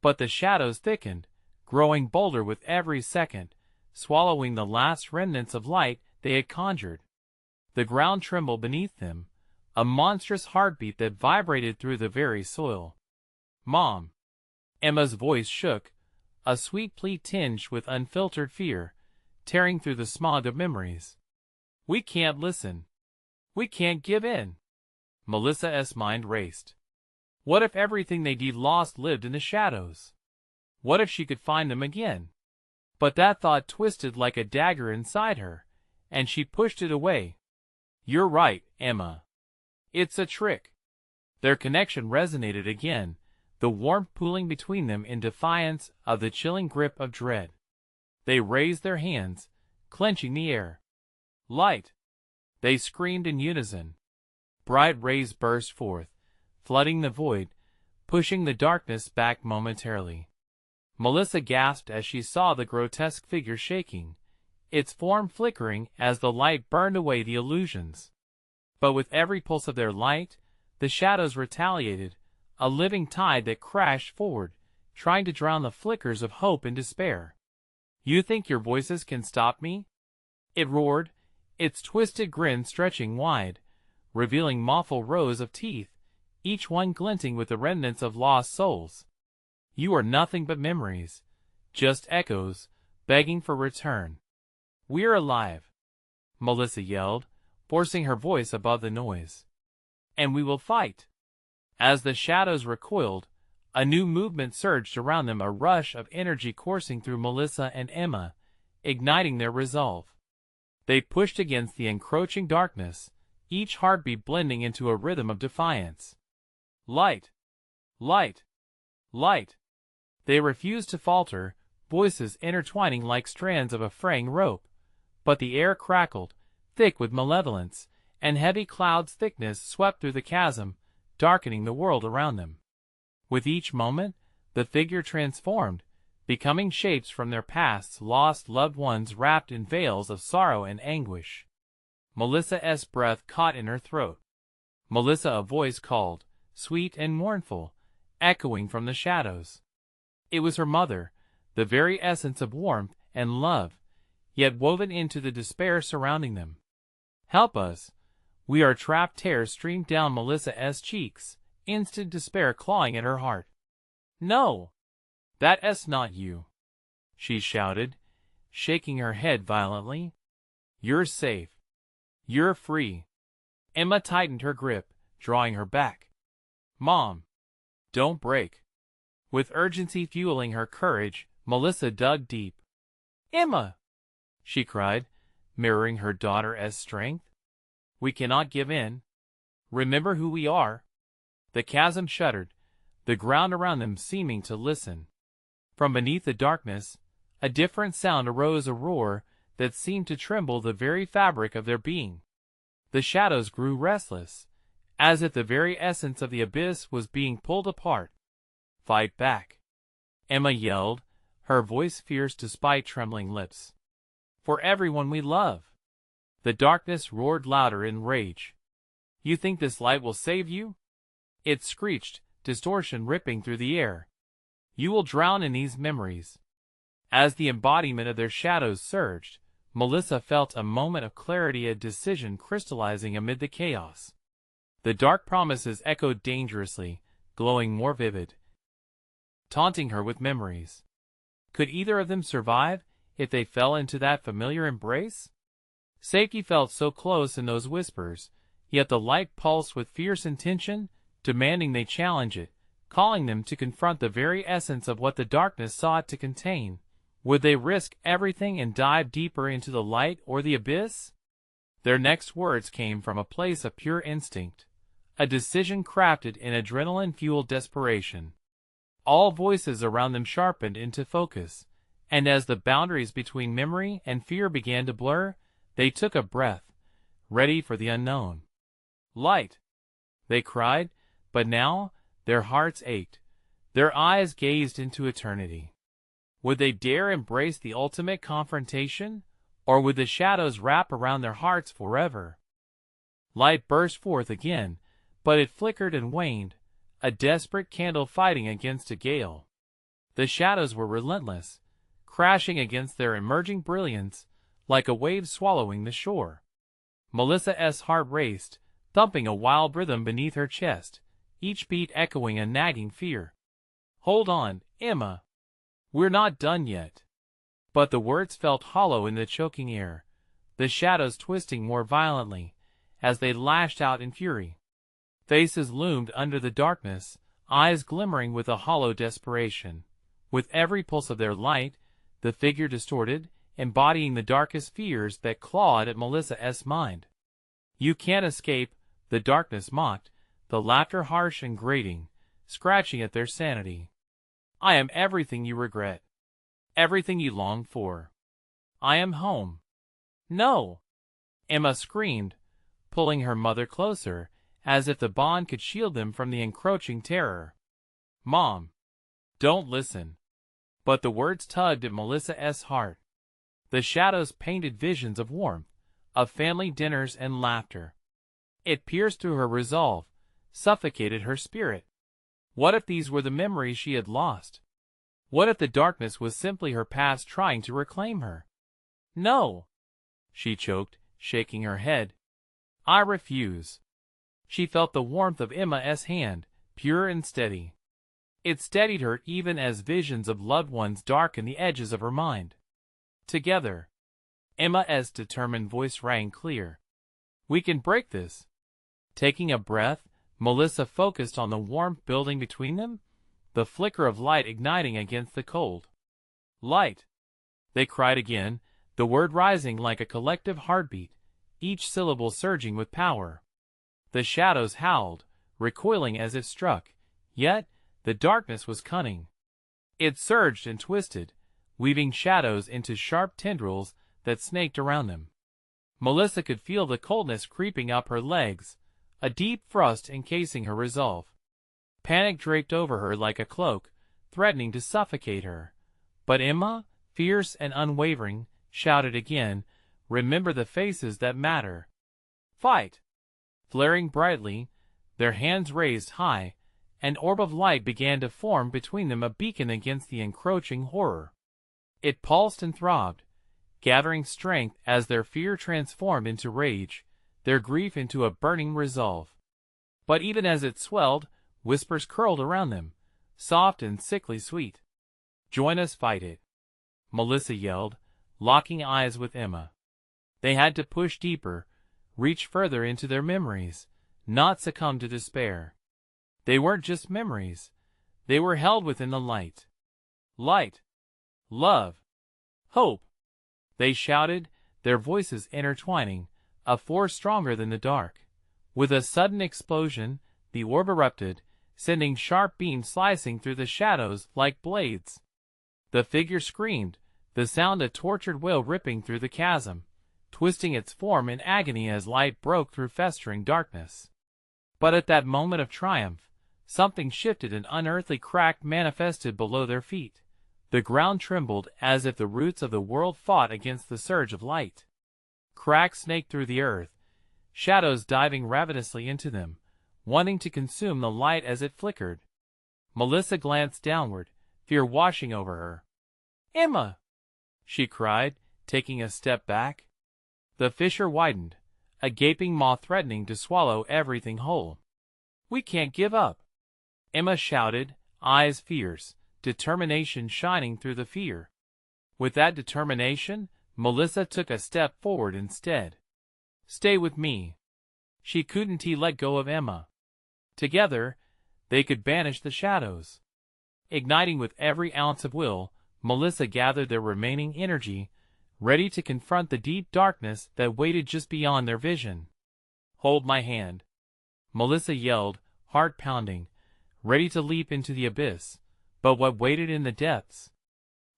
S1: But the shadows thickened, growing bolder with every second, swallowing the last remnants of light they had conjured. The ground trembled beneath them, a monstrous heartbeat that vibrated through the very soil. "Mom!" Emma's voice shook, a sweet plea tinged with unfiltered fear, tearing through the smog of memories. "We can't listen. We can't give in." Melissa's mind raced. What if everything they'd lost lived in the shadows? What if she could find them again? But that thought twisted like a dagger inside her, and she pushed it away. "You're right, Emma. It's a trick." Their connection resonated again, the warmth pooling between them in defiance of the chilling grip of dread. They raised their hands, clenching the air. "Light!" They screamed in unison. Bright rays burst forth, flooding the void, pushing the darkness back momentarily. Melissa gasped as she saw the grotesque figure shaking, its form flickering as the light burned away the illusions. But with every pulse of their light, the shadows retaliated, a living tide that crashed forward, trying to drown the flickers of hope and despair. "You think your voices can stop me?" it roared, its twisted grin stretching wide, revealing awful rows of teeth, each one glinting with the remnants of lost souls. "You are nothing but memories, just echoes, begging for return." "We're alive," Melissa yelled, forcing her voice above the noise. "And we will fight." As the shadows recoiled, a new movement surged around them, a rush of energy coursing through Melissa and Emma, igniting their resolve. They pushed against the encroaching darkness, each heartbeat blending into a rhythm of defiance. "Light! Light! Light!" They refused to falter, voices intertwining like strands of a fraying rope, but the air crackled, thick with malevolence, and heavy clouds' thickness swept through the chasm, darkening the world around them. With each moment, the figure transformed, becoming shapes from their pasts, lost loved ones wrapped in veils of sorrow and anguish. Melissa's breath caught in her throat. "Melissa," a voice called, sweet and mournful, echoing from the shadows. It was her mother, the very essence of warmth and love, yet woven into the despair surrounding them. "Help us! We are trapped!" Tears streamed down Melissa's cheeks, instant despair clawing at her heart. "No! That's not you!" she shouted, shaking her head violently. "You're safe. You're free." Emma tightened her grip, drawing her back. "Mom! Don't break." With urgency fueling her courage, Melissa dug deep. "Emma!" she cried, mirroring her daughter's strength. "We cannot give in. Remember who we are." The chasm shuddered, the ground around them seeming to listen. From beneath the darkness, a different sound arose, a roar that seemed to tremble the very fabric of their being. The shadows grew restless, as if the very essence of the abyss was being pulled apart. "Fight back!" Emma yelled, her voice fierce despite trembling lips. "For everyone we love!" The darkness roared louder in rage. "You think this light will save you?" it screeched, distortion ripping through the air. "You will drown in these memories." As the embodiment of their shadows surged, Melissa felt a moment of clarity, a decision crystallizing amid the chaos. The dark promises echoed dangerously, glowing more vivid, taunting her with memories. Could either of them survive if they fell into that familiar embrace? Safety felt so close in those whispers, yet the light pulsed with fierce intention, demanding they challenge it, calling them to confront the very essence of what the darkness sought to contain. Would they risk everything and dive deeper into the light or the abyss? Their next words came from a place of pure instinct, a decision crafted in adrenaline-fueled desperation. All voices around them sharpened into focus, and as the boundaries between memory and fear began to blur, they took a breath, ready for the unknown. "Light!" they cried, but now their hearts ached, their eyes gazed into eternity. Would they dare embrace the ultimate confrontation, or would the shadows wrap around their hearts forever? Light burst forth again, but it flickered and waned, a desperate candle fighting against a gale. The shadows were relentless, crashing against their emerging brilliance, like a wave swallowing the shore. Melissa's heart raced, thumping a wild rhythm beneath her chest, each beat echoing a nagging fear. "Hold on, Emma. We're not done yet." But the words felt hollow in the choking air, the shadows twisting more violently as they lashed out in fury. Faces loomed under the darkness, eyes glimmering with a hollow desperation. With every pulse of their light, the figure distorted, embodying the darkest fears that clawed at Melissa's mind. "You can't escape," the darkness mocked, the laughter harsh and grating, scratching at their sanity. "I am everything you regret, everything you long for. I am home." "No!" Emma screamed, pulling her mother closer, as if the bond could shield them from the encroaching terror. "Mom, don't listen." But the words tugged at Melissa's heart. The shadows painted visions of warmth, of family dinners and laughter. It pierced through her resolve, suffocated her spirit. What if these were the memories she had lost? What if the darkness was simply her past trying to reclaim her? "No," she choked, shaking her head. "I refuse." She felt the warmth of Emma's hand, pure and steady. It steadied her even as visions of loved ones darkened the edges of her mind. "Together." Emma's determined voice rang clear. "We can break this." Taking a breath, Melissa focused on the warmth building between them, the flicker of light igniting against the cold. "Light!" they cried again, the word rising like a collective heartbeat, each syllable surging with power. The shadows howled, recoiling as if struck, yet the darkness was cunning. It surged and twisted, weaving shadows into sharp tendrils that snaked around them. Melissa could feel the coldness creeping up her legs, a deep frost encasing her resolve. Panic draped over her like a cloak, threatening to suffocate her. But Emma, fierce and unwavering, shouted again, "Remember the faces that matter. Fight!" Flaring brightly, their hands raised high, an orb of light began to form between them, a beacon against the encroaching horror. It pulsed and throbbed, gathering strength as their fear transformed into rage, their grief into a burning resolve. But even as it swelled, whispers curled around them, soft and sickly sweet. "Join us, fight it," Melissa yelled, locking eyes with Emma. They had to push deeper, reach further into their memories, not succumb to despair. They weren't just memories. They were held within the light. Light. Love. Hope. They shouted, their voices intertwining, a force stronger than the dark. With a sudden explosion, the orb erupted, sending sharp beams slicing through the shadows like blades. The figure screamed, the sound a tortured wail ripping through the chasm, twisting its form in agony as light broke through festering darkness. But at that moment of triumph, something shifted. An unearthly crack manifested below their feet. The ground trembled as if the roots of the world fought against the surge of light. Cracks snaked through the earth, shadows diving ravenously into them, wanting to consume the light as it flickered. Melissa glanced downward, fear washing over her. "Emma!" she cried, taking a step back. The fissure widened, a gaping maw threatening to swallow everything whole. "We can't give up!" Emma shouted, eyes fierce, determination shining through the fear. With that determination, Melissa took a step forward instead. "Stay with me." She couldn't let go of Emma. Together, they could banish the shadows. Igniting with every ounce of will, Melissa gathered their remaining energy, ready to confront the deep darkness that waited just beyond their vision. "Hold my hand," Melissa yelled, heart pounding, ready to leap into the abyss. But what waited in the depths?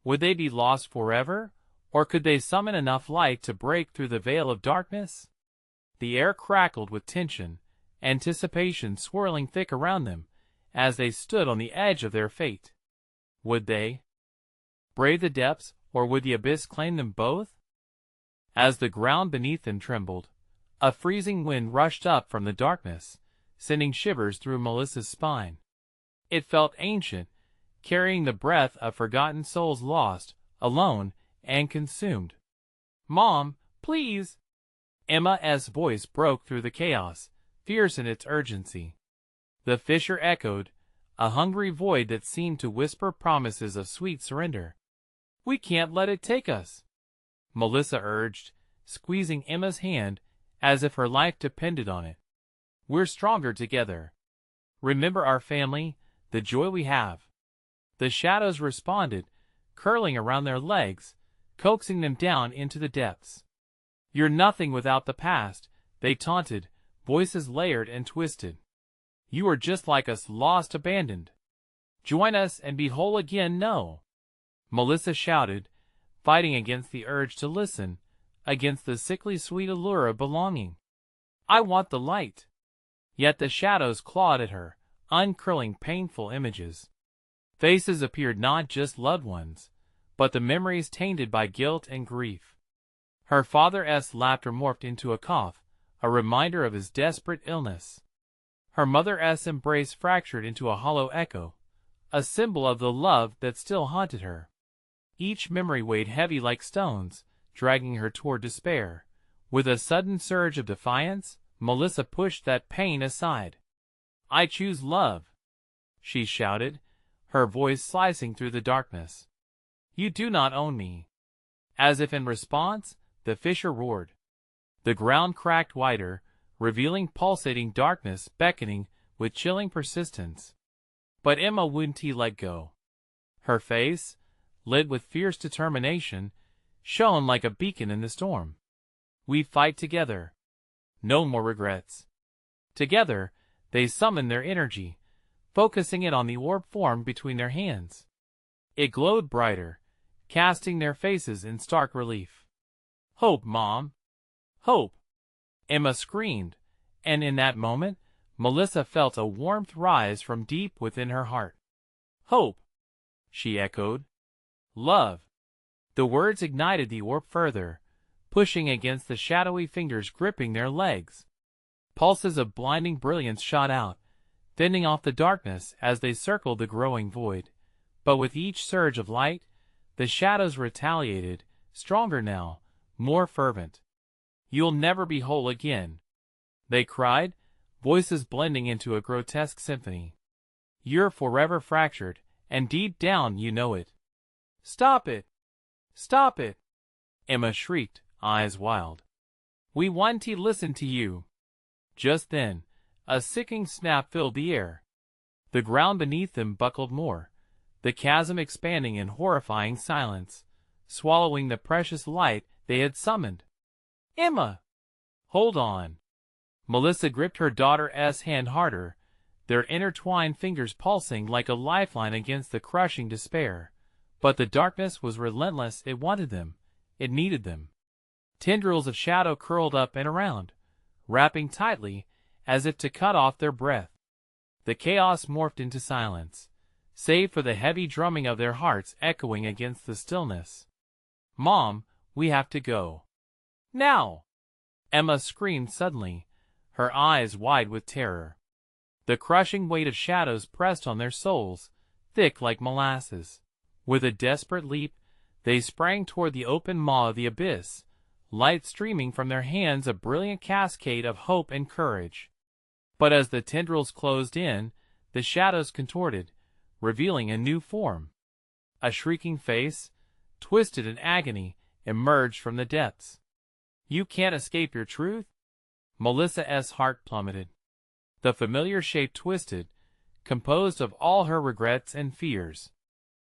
S1: Would they be lost forever, or could they summon enough light to break through the veil of darkness? The air crackled with tension, anticipation swirling thick around them, as they stood on the edge of their fate. Would they brave the depths, or would the abyss claim them both? As the ground beneath them trembled, a freezing wind rushed up from the darkness, sending shivers through Melissa's spine. It felt ancient, carrying the breath of forgotten souls lost, alone, and consumed. "Mom, please!" Emma's voice broke through the chaos, fierce in its urgency. The fissure echoed, a hungry void that seemed to whisper promises of sweet surrender. "We can't let it take us," Melissa urged, squeezing Emma's hand as if her life depended on it. "We're stronger together. Remember our family, the joy we have." The shadows responded, curling around their legs, coaxing them down into the depths. "You're nothing without the past," they taunted, voices layered and twisted. "You are just like us, lost, abandoned. Join us and be whole again." "No," Melissa shouted, fighting against the urge to listen, against the sickly sweet allure of belonging. "I want the light." Yet the shadows clawed at her, uncurling painful images. Faces appeared, not just loved ones, but the memories tainted by guilt and grief. Her father's laughter morphed into a cough, a reminder of his desperate illness. Her mother's embrace fractured into a hollow echo, a symbol of the love that still haunted her. Each memory weighed heavy like stones, dragging her toward despair. With a sudden surge of defiance, Melissa pushed that pain aside. "I choose love," she shouted, her voice slicing through the darkness. "You do not own me." As if in response, the fissure roared. The ground cracked wider, revealing pulsating darkness beckoning with chilling persistence. But Emma wouldn't let go. Her face, lit with fierce determination, shone like a beacon in the storm. "We fight together. No more regrets." Together, they summoned their energy, focusing it on the orb formed between their hands. It glowed brighter, casting their faces in stark relief. "Hope, Mom! Hope!" Emma screamed, and in that moment, Melissa felt a warmth rise from deep within her heart. "Hope!" she echoed. "Love!" The words ignited the orb further, pushing against the shadowy fingers gripping their legs. Pulses of blinding brilliance shot out, fending off the darkness as they circled the growing void. But with each surge of light, the shadows retaliated, stronger now, more fervent. "You'll never be whole again," they cried, voices blending into a grotesque symphony. "You're forever fractured, and deep down you know it." "Stop it! Stop it!" Emma shrieked, eyes wild. "We want to listen to you." Just then, a sickening snap filled the air. The ground beneath them buckled more, the chasm expanding in horrifying silence, swallowing the precious light they had summoned. "Emma! Hold on!" Melissa gripped her daughter's hand harder, their intertwined fingers pulsing like a lifeline against the crushing despair. But the darkness was relentless. It wanted them. It needed them. Tendrils of shadow curled up and around, wrapping tightly, as if to cut off their breath. The chaos morphed into silence, save for the heavy drumming of their hearts echoing against the stillness. "Mom, we have to go. Now!" Emma screamed suddenly, her eyes wide with terror. The crushing weight of shadows pressed on their souls, thick like molasses. With a desperate leap, they sprang toward the open maw of the abyss, light streaming from their hands, a brilliant cascade of hope and courage. But as the tendrils closed in, the shadows contorted, revealing a new form. A shrieking face, twisted in agony, emerged from the depths. "You can't escape your truth?" Melissa's heart plummeted. The familiar shape twisted, composed of all her regrets and fears.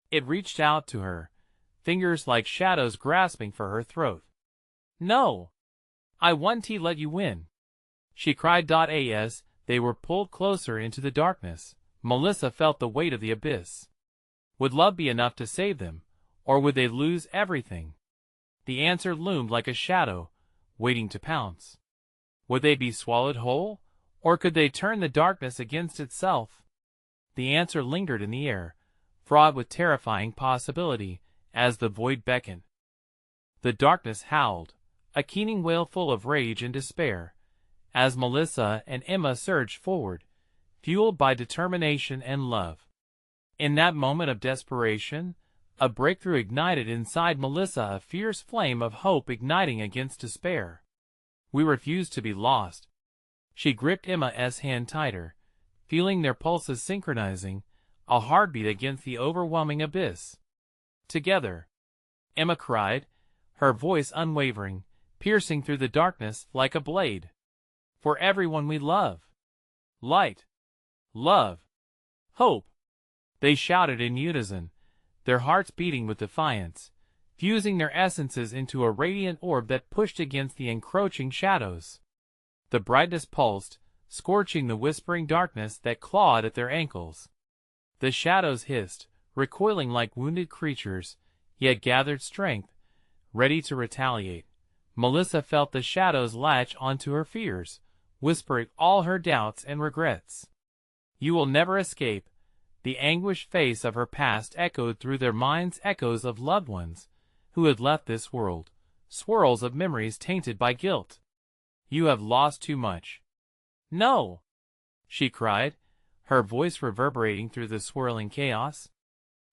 S1: It reached out to her, fingers like shadows grasping for her throat. "No! I want to let you win!" she cried. As they were pulled closer into the darkness, Melissa felt the weight of the abyss. Would love be enough to save them, or would they lose everything? The answer loomed like a shadow, waiting to pounce. Would they be swallowed whole, or could they turn the darkness against itself? The answer lingered in the air, fraught with terrifying possibility, as the void beckoned. The darkness howled, a keening wail full of rage and despair, as Melissa and Emma surged forward, fueled by determination and love. In that moment of desperation, a breakthrough ignited inside Melissa, a fierce flame of hope igniting against despair. "We refuse to be lost," She gripped Emma's hand tighter, feeling their pulses synchronizing, a heartbeat against the overwhelming abyss. Together, Emma cried, her voice unwavering, piercing through the darkness like a blade. For everyone we love. Light. Love. Hope. They shouted in unison, their hearts beating with defiance, fusing their essences into a radiant orb that pushed against the encroaching shadows. The brightness pulsed, scorching the whispering darkness that clawed at their ankles. The shadows hissed, recoiling like wounded creatures, yet gathered strength, ready to retaliate. Melissa felt the shadows latch onto her fears, whispering all her doubts and regrets. You will never escape. The anguished face of her past echoed through their minds, echoes of loved ones who had left this world, swirls of memories tainted by guilt. You have lost too much. No, she cried, her voice reverberating through the swirling chaos.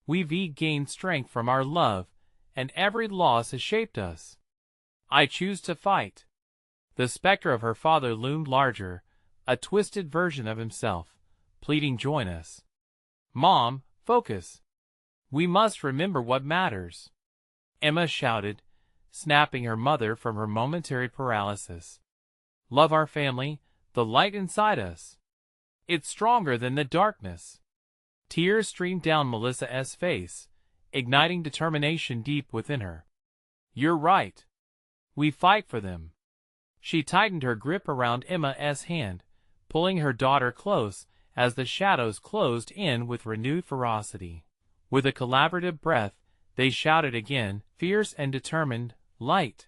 S1: We've gained strength from our love, and every loss has shaped us. I choose to fight. The specter of her father loomed larger, a twisted version of himself, pleading, join us. Mom, focus. We must remember what matters. Emma shouted, snapping her mother from her momentary paralysis. Love our family, the light inside us. It's stronger than the darkness. Tears streamed down Melissa's face, igniting determination deep within her. You're right. We fight for them. She tightened her grip around Emma's hand, pulling her daughter close as the shadows closed in with renewed ferocity. With a collaborative breath, they shouted again, fierce and determined, light.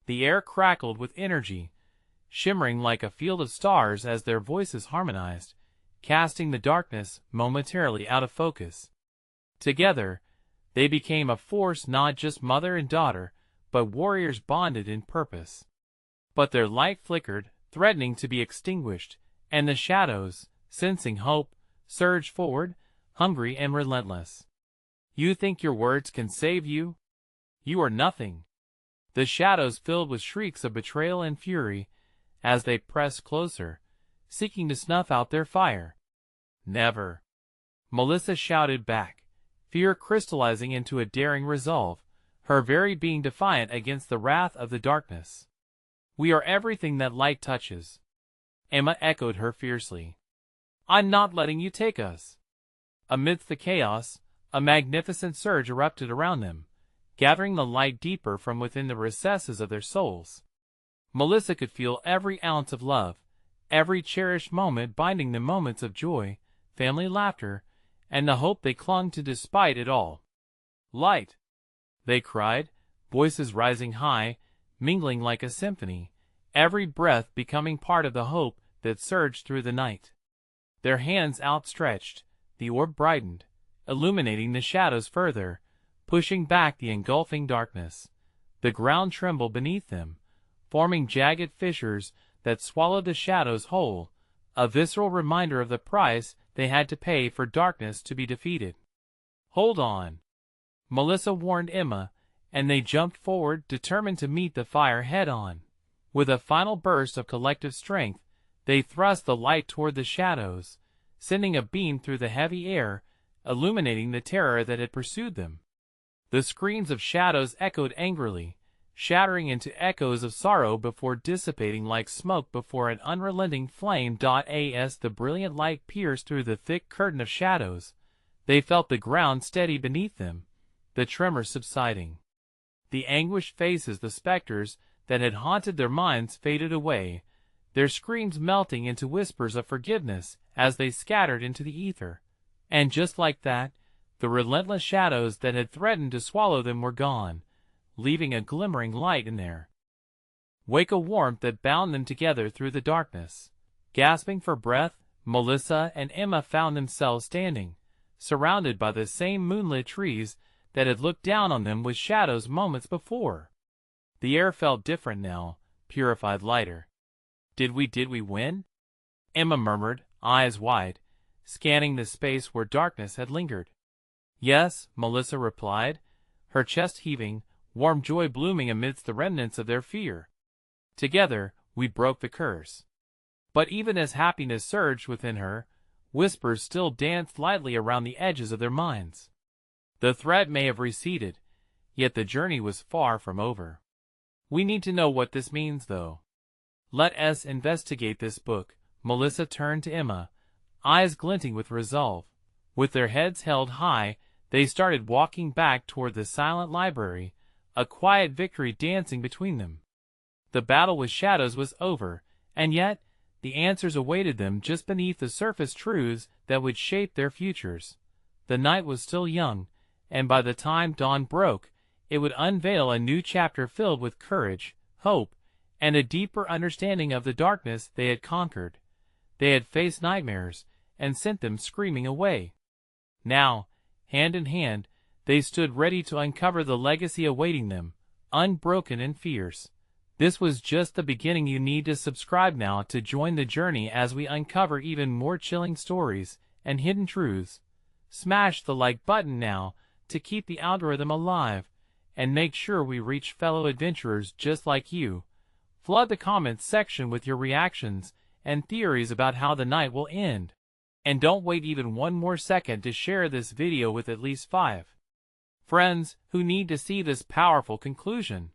S1: The air crackled with energy, shimmering like a field of stars as their voices harmonized, casting the darkness momentarily out of focus. Together, they became a force, not just mother and daughter, but warriors bonded in purpose. But their light flickered, threatening to be extinguished, and the shadows, sensing hope, surged forward, hungry and relentless. You think your words can save you? You are nothing. The shadows filled with shrieks of betrayal and fury as they pressed closer, seeking to snuff out their fire. Never. Melissa shouted back, fear crystallizing into a daring resolve, her very being defiant against the wrath of the darkness. We are everything that light touches. Emma echoed her fiercely. I'm not letting you take us. Amidst the chaos, a magnificent surge erupted around them, gathering the light deeper from within the recesses of their souls. Melissa could feel every ounce of love, every cherished moment binding them, moments of joy, family laughter, and the hope they clung to despite it all. Light! They cried, voices rising high, mingling like a symphony, every breath becoming part of the hope that surged through the night. Their hands outstretched, the orb brightened, illuminating the shadows further, pushing back the engulfing darkness. The ground trembled beneath them, forming jagged fissures that swallowed the shadows whole, a visceral reminder of the price they had to pay for darkness to be defeated. Hold on, Melissa warned Emma, and they jumped forward, determined to meet the fire head-on. With a final burst of collective strength, they thrust the light toward the shadows, sending a beam through the heavy air, illuminating the terror that had pursued them. The screams of shadows echoed angrily, shattering into echoes of sorrow before dissipating like smoke before an unrelenting flame. As the brilliant light pierced through the thick curtain of shadows, they felt the ground steady beneath them, the tremor subsiding. The anguished faces, the specters that had haunted their minds, faded away, their screams melting into whispers of forgiveness as they scattered into the ether. And just like that, the relentless shadows that had threatened to swallow them were gone, leaving a glimmering light in their wake, a warmth that bound them together through the darkness. Gasping for breath, Melissa and Emma found themselves standing, surrounded by the same moonlit trees that had looked down on them with shadows moments before. The air felt different now, purified, lighter. Did we win? Emma murmured, eyes wide, scanning the space where darkness had lingered. Yes, Melissa replied, her chest heaving, warm joy blooming amidst the remnants of their fear. Together, we broke the curse. But even as happiness surged within her, whispers still danced lightly around the edges of their minds. The threat may have receded, yet the journey was far from over. We need to know what this means, though. Let us investigate this book. Melissa turned to Emma, eyes glinting with resolve. With their heads held high, they started walking back toward the silent library, a quiet victory dancing between them. The battle with shadows was over, and yet the answers awaited them just beneath the surface truths that would shape their futures. The night was still young, and by the time dawn broke, it would unveil a new chapter filled with courage, hope, and a deeper understanding of the darkness they had conquered. They had faced nightmares and sent them screaming away. Now, hand in hand, they stood ready to uncover the legacy awaiting them, unbroken and fierce. This was just the beginning. You need to subscribe now to join the journey as we uncover even more chilling stories and hidden truths. Smash the like button now to keep the algorithm alive, and make sure we reach fellow adventurers just like you. Flood the comments section with your reactions and theories about how the night will end. And don't wait even one more second to share this video with at least 5 friends who need to see this powerful conclusion.